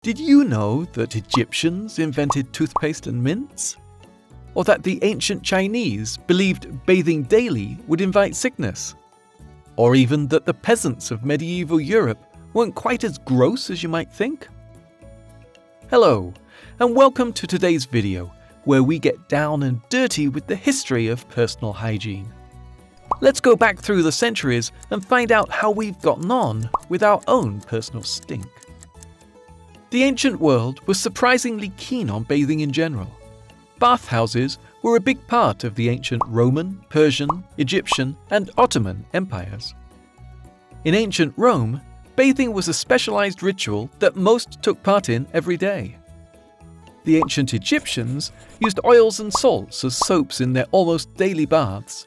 Did you know that Egyptians invented toothpaste and mints? Or that the ancient Chinese believed bathing daily would invite sickness? Or even that the peasants of medieval Europe weren't quite as gross as you might think? Hello, and welcome to today's video, where we get down and dirty with the history of personal hygiene. Let's go back through the centuries and find out how we've gotten on with our own personal stink. The ancient world was surprisingly keen on bathing in general. Bathhouses were a big part of the ancient Roman, Persian, Egyptian, and Ottoman empires. In ancient Rome, bathing was a specialized ritual that most took part in every day. The ancient Egyptians used oils and salts as soaps in their almost daily baths,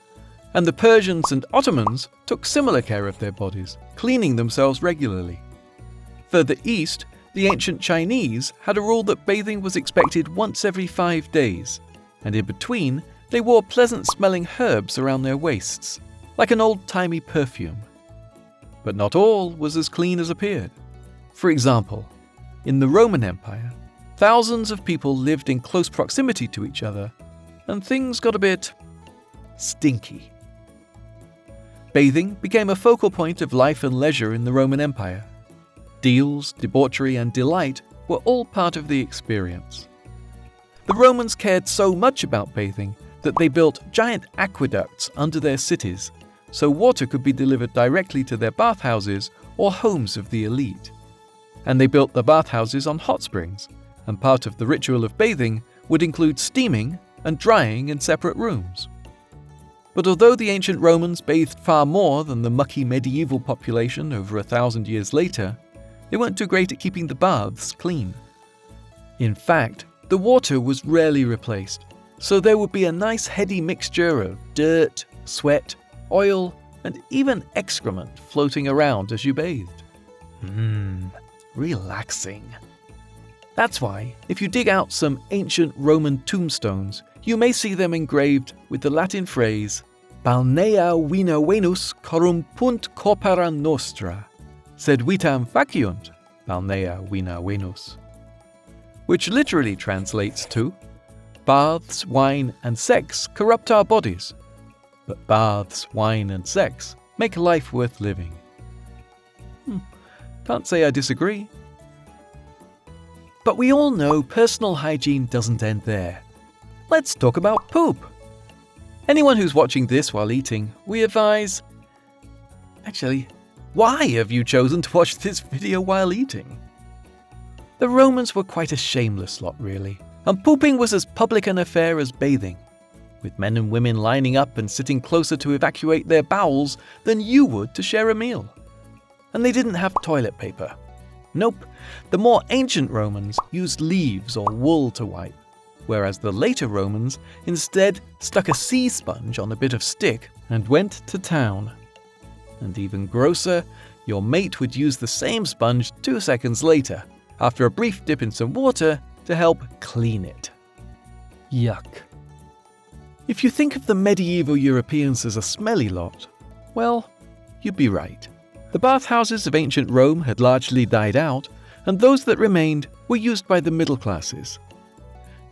and the Persians and Ottomans took similar care of their bodies, cleaning themselves regularly. Further east, the ancient Chinese had a rule that bathing was expected once every 5 days, and in between, they wore pleasant-smelling herbs around their waists, like an old-timey perfume. But not all was as clean as appeared. For example, in the Roman Empire, thousands of people lived in close proximity to each other, and things got a bit stinky. Bathing became a focal point of life and leisure in the Roman Empire. Deals, debauchery, and delight were all part of the experience. The Romans cared so much about bathing that they built giant aqueducts under their cities, so water could be delivered directly to their bathhouses or homes of the elite. And they built the bathhouses on hot springs, and part of the ritual of bathing would include steaming and drying in separate rooms. But although the ancient Romans bathed far more than the mucky medieval population over 1,000 years later, they weren't too great at keeping the baths clean. In fact, the water was rarely replaced, so there would be a nice heady mixture of dirt, sweat, oil, and even excrement floating around as you bathed. Relaxing. That's why, if you dig out some ancient Roman tombstones, you may see them engraved with the Latin phrase, "Balnea vina Venus corrumpunt corpora nostra, sed vitam faciunt, balnea vina Venus," which literally translates to, "Baths, wine, and sex corrupt our bodies, but baths, wine, and sex make life worth living." Can't say I disagree. But we all know personal hygiene doesn't end there. Let's talk about poop. Anyone who's watching this while eating, we advise... Actually, why have you chosen to watch this video while eating? The Romans were quite a shameless lot, really, and pooping was as public an affair as bathing, with men and women lining up and sitting closer to evacuate their bowels than you would to share a meal. And they didn't have toilet paper. Nope, the more ancient Romans used leaves or wool to wipe, whereas the later Romans instead stuck a sea sponge on a bit of stick and went to town. And even grosser, your mate would use the same sponge 2 seconds later, after a brief dip in some water, to help clean it. Yuck. If you think of the medieval Europeans as a smelly lot, well, you'd be right. The bathhouses of ancient Rome had largely died out, and those that remained were used by the middle classes.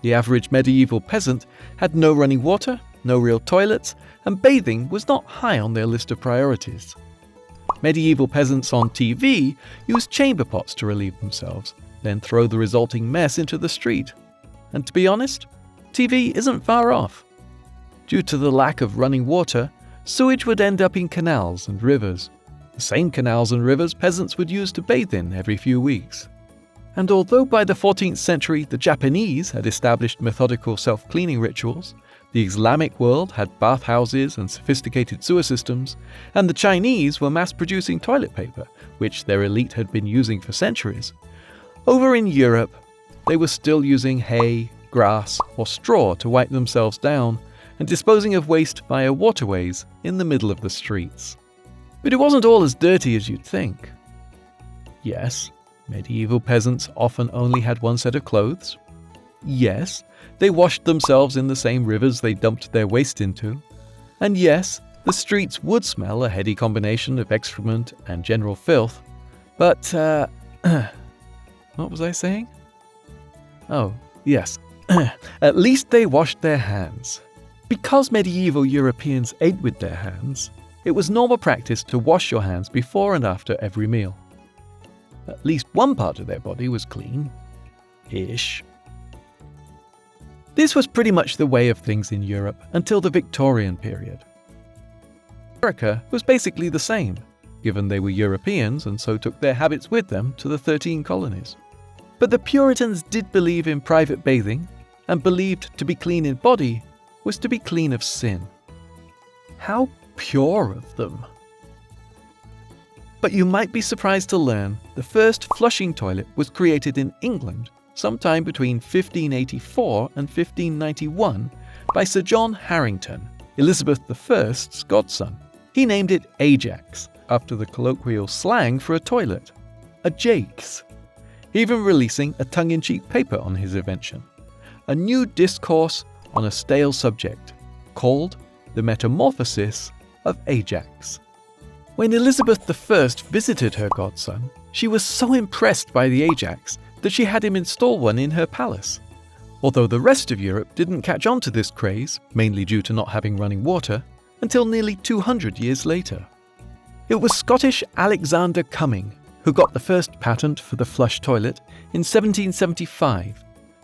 The average medieval peasant had no running water, no real toilets, and bathing was not high on their list of priorities. Medieval peasants on TV used chamber pots to relieve themselves, then throw the resulting mess into the street. And to be honest, TV isn't far off. Due to the lack of running water, sewage would end up in canals and rivers, the same canals and rivers peasants would use to bathe in every few weeks. And although by the 14th century the Japanese had established methodical self-cleaning rituals, the Islamic world had bathhouses and sophisticated sewer systems, and the Chinese were mass-producing toilet paper, which their elite had been using for centuries, over in Europe, they were still using hay, grass, or straw to wipe themselves down, and disposing of waste via waterways in the middle of the streets. But it wasn't all as dirty as you'd think. Yes, medieval peasants often only had one set of clothes. Yes, they washed themselves in the same rivers they dumped their waste into. And yes, the streets would smell a heady combination of excrement and general filth. But What was I saying? Oh, yes. At least they washed their hands. Because medieval Europeans ate with their hands, it was normal practice to wash your hands before and after every meal. At least one part of their body was clean-ish. This was pretty much the way of things in Europe until the Victorian period. America was basically the same, given they were Europeans and so took their habits with them to the 13 colonies. But the Puritans did believe in private bathing and believed to be clean in body was to be clean of sin. How pure of them! But you might be surprised to learn the first flushing toilet was created in England sometime between 1584 and 1591 by Sir John Harrington, Elizabeth I's godson. He named it Ajax, after the colloquial slang for a toilet, a jakes, even releasing a tongue-in-cheek paper on his invention, a new discourse on a stale subject, called The Metamorphosis of Ajax. When Elizabeth I visited her godson, she was so impressed by the Ajax that she had him install one in her palace. Although the rest of Europe didn't catch on to this craze, mainly due to not having running water, until nearly 200 years later. It was Scottish Alexander Cumming who got the first patent for the flush toilet in 1775,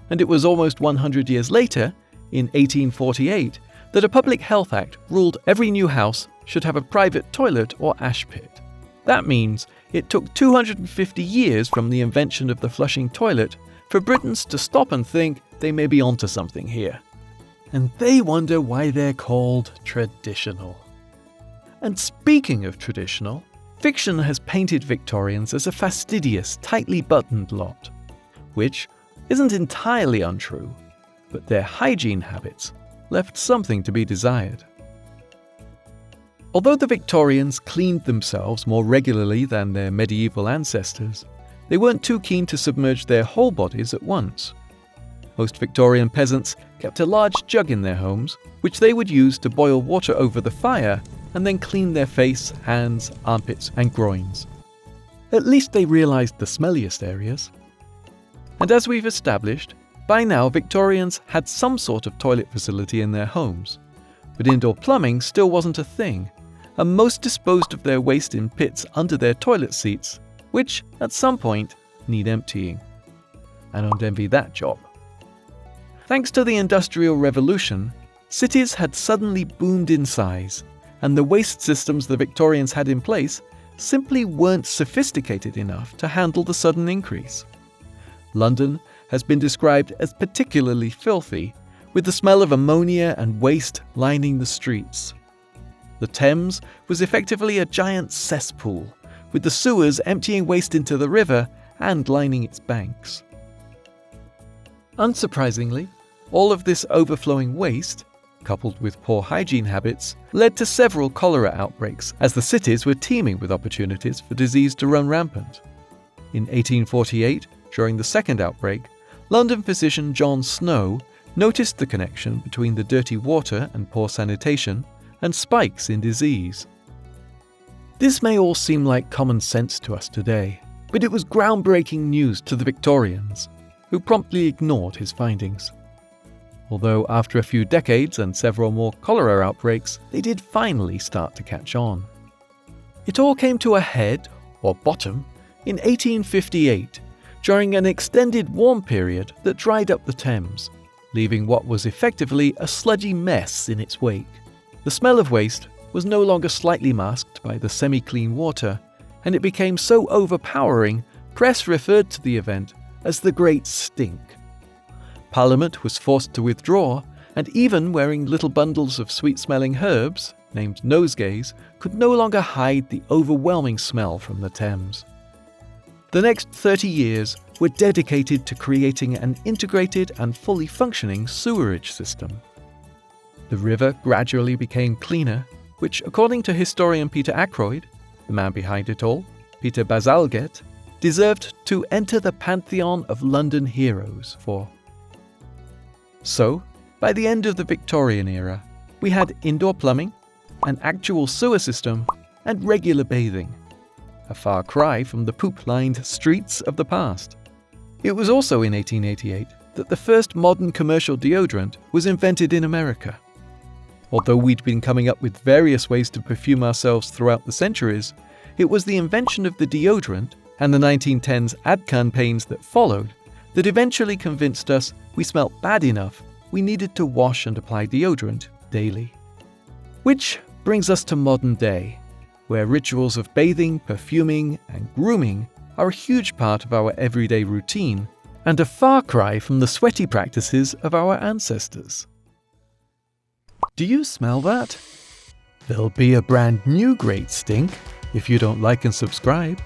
and it was almost 100 years later, in 1848, that a Public Health Act ruled every new house should have a private toilet or ash pit. That means it took 250 years from the invention of the flushing toilet for Britons to stop and think they may be onto something here. And they wonder why they're called traditional. And speaking of traditional, fiction has painted Victorians as a fastidious, tightly buttoned lot, which isn't entirely untrue, but their hygiene habits left something to be desired. Although the Victorians cleaned themselves more regularly than their medieval ancestors, they weren't too keen to submerge their whole bodies at once. Most Victorian peasants kept a large jug in their homes, which they would use to boil water over the fire and then clean their face, hands, armpits, and groins. At least they realized the smelliest areas. And as we've established, by now Victorians had some sort of toilet facility in their homes, but indoor plumbing still wasn't a thing, and most disposed of their waste in pits under their toilet seats, which, at some point, need emptying. I don't envy that job. Thanks to the Industrial Revolution, cities had suddenly boomed in size, and the waste systems the Victorians had in place simply weren't sophisticated enough to handle the sudden increase. London has been described as particularly filthy, with the smell of ammonia and waste lining the streets. The Thames was effectively a giant cesspool, with the sewers emptying waste into the river and lining its banks. Unsurprisingly, all of this overflowing waste, coupled with poor hygiene habits, led to several cholera outbreaks as the cities were teeming with opportunities for disease to run rampant. In 1848, during the second outbreak, London physician John Snow noticed the connection between the dirty water and poor sanitation and spikes in disease. This may all seem like common sense to us today, but it was groundbreaking news to the Victorians, who promptly ignored his findings. Although after a few decades and several more cholera outbreaks, they did finally start to catch on. It all came to a head, or bottom, in 1858, during an extended warm period that dried up the Thames, leaving what was effectively a sludgy mess in its wake. The smell of waste was no longer slightly masked by the semi-clean water, and it became so overpowering, press referred to the event as the Great Stink. Parliament was forced to withdraw, and even wearing little bundles of sweet-smelling herbs, named nosegays, could no longer hide the overwhelming smell from the Thames. The next 30 years were dedicated to creating an integrated and fully functioning sewerage system. The river gradually became cleaner, which, according to historian Peter Ackroyd, the man behind it all, Peter Bazalgette, deserved to enter the pantheon of London heroes for. So, by the end of the Victorian era, we had indoor plumbing, an actual sewer system, and regular bathing. A far cry from the poop-lined streets of the past. It was also in 1888 that the first modern commercial deodorant was invented in America. Although we'd been coming up with various ways to perfume ourselves throughout the centuries, it was the invention of the deodorant and the 1910s ad campaigns that followed that eventually convinced us we smelt bad enough we needed to wash and apply deodorant daily. Which brings us to modern day, where rituals of bathing, perfuming, and grooming are a huge part of our everyday routine and a far cry from the sweaty practices of our ancestors. Do you smell that? There'll be a brand new great stink if you don't like and subscribe.